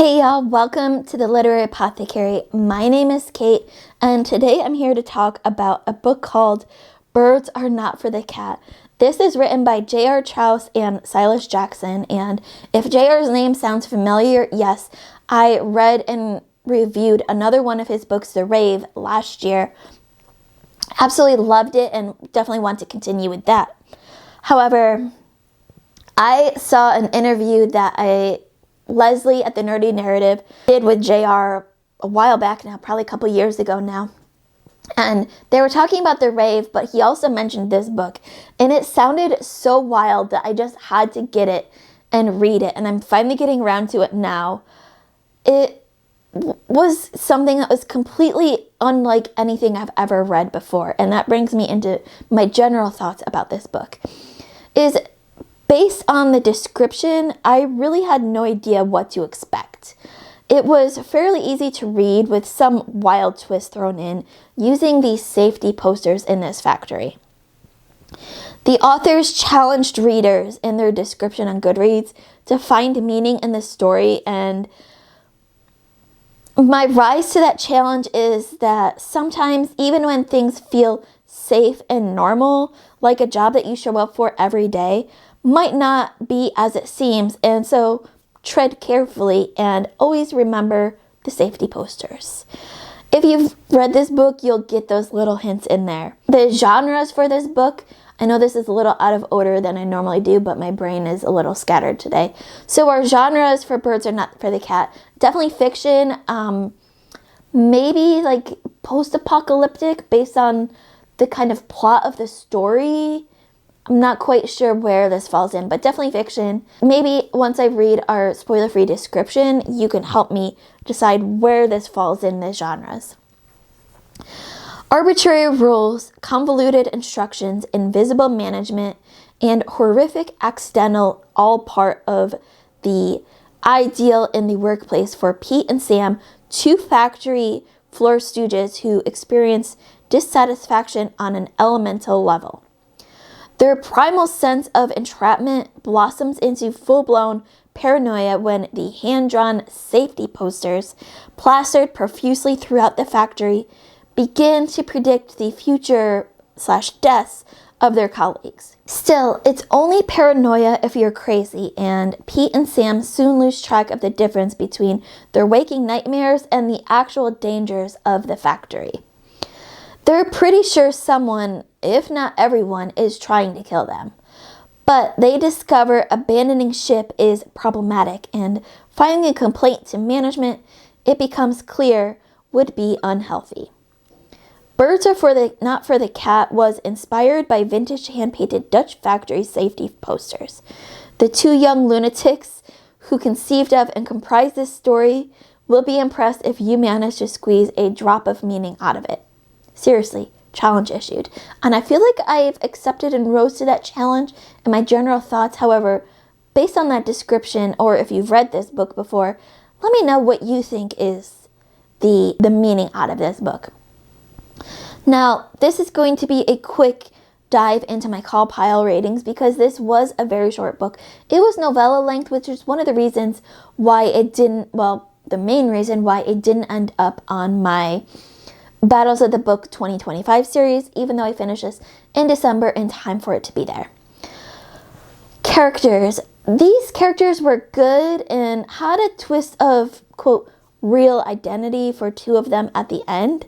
Hey y'all, welcome to the Literary Apothecary. My name is Kate, and today I'm here to talk about a book called Birds Are Not for the Cat. This is written by JR Traas and Silas Jackson, and if JR's name sounds familiar, yes, I read and reviewed another one of his books, The Rave, last year. Absolutely loved it and definitely want to continue with that. However, I saw an interview that Leslie at the Nerdy Narrative did with JR a while back now, probably a couple years ago now. And they were talking about The Rave, but he also mentioned this book. And it sounded so wild that I just had to get it and read it. And I'm finally getting around to it now. It was something that was completely unlike anything I've ever read before. And that brings me into my general thoughts about this book. Based on the description, I really had no idea what to expect. It was fairly easy to read with some wild twist thrown in using these safety posters in this factory. The authors challenged readers in their description on Goodreads to find meaning in the story, and my rise to that challenge is that sometimes even when things feel safe and normal, like a job that you show up for every day, might not be as it seems, and so tread carefully and always remember the safety posters. If you've read this book, you'll get those little hints in there. The genres for this book, I know this is a little out of order than I normally do, but my brain is a little scattered today. So our genres for Birds Are Not for the Cat, definitely fiction, maybe like post-apocalyptic based on the kind of plot of the story. I'm not quite sure where this falls in, but definitely fiction. Maybe once I read our spoiler-free description, you can help me decide where this falls in the genres. Arbitrary rules, convoluted instructions, invisible management, and horrific accidental, all part of the ideal in the workplace for Pete and Sam, two factory floor stooges who experience dissatisfaction on an elemental level. Their primal sense of entrapment blossoms into full-blown paranoia when the hand-drawn safety posters, plastered profusely throughout the factory, begin to predict the future/deaths of their colleagues. Still, it's only paranoia if you're crazy, and Pete and Sam soon lose track of the difference between their waking nightmares and the actual dangers of the factory. They're pretty sure someone, if not everyone, is trying to kill them. But they discover abandoning ship is problematic, and filing a complaint to management, it becomes clear, would be unhealthy. Birds Are Not for the Cat was inspired by vintage hand-painted Dutch factory safety posters. The two young lunatics who conceived of and comprised this story will be impressed if you manage to squeeze a drop of meaning out of it. Seriously, challenge issued. And I feel like I've accepted and rose to that challenge in my general thoughts. However, based on that description, or if you've read this book before, let me know what you think is the meaning out of this book. Now, this is going to be a quick dive into my call pile ratings because this was a very short book. It was novella length, which is one of the reasons why the main reason why it didn't end up on my Battles of the Book 2025 series, even though I finished this in December in time for it to be there. Characters. These characters were good and had a twist of, quote, real identity for two of them at the end.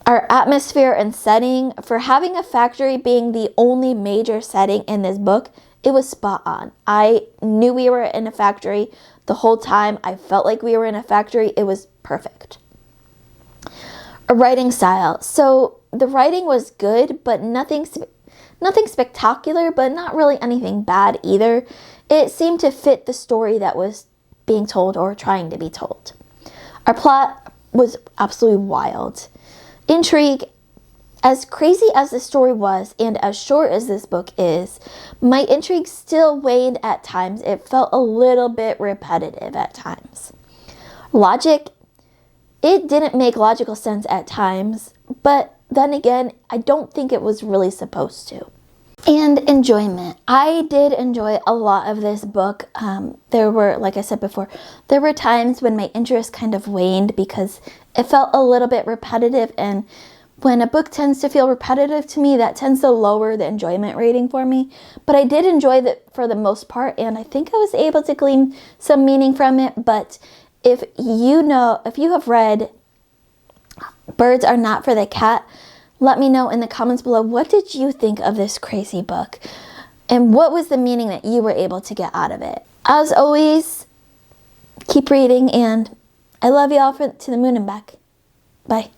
Our atmosphere and setting, for having a factory being the only major setting in this book, it was spot on. I knew we were in a factory the whole time. I felt like we were in a factory. It was perfect. A writing style. So the writing was good, but nothing spectacular, but not really anything bad either. It seemed to fit the story that was being told or trying to be told. Our plot was absolutely wild. Intrigue. As crazy as the story was and as short as this book is, my intrigue still waned at times. It felt a little bit repetitive at times. Logic. It didn't make logical sense at times, but then again, I don't think it was really supposed to. And enjoyment. I did enjoy a lot of this book. There were, like I said before, there were times when my interest kind of waned because it felt a little bit repetitive, and when a book tends to feel repetitive to me, that tends to lower the enjoyment rating for me. But I did enjoy it for the most part, and I think I was able to glean some meaning from it. But if you have read Birds Are Not for the Cat, let me know in the comments below, what did you think of this crazy book? And what was the meaning that you were able to get out of it? As always, keep reading, and I love you all to the moon and back. Bye.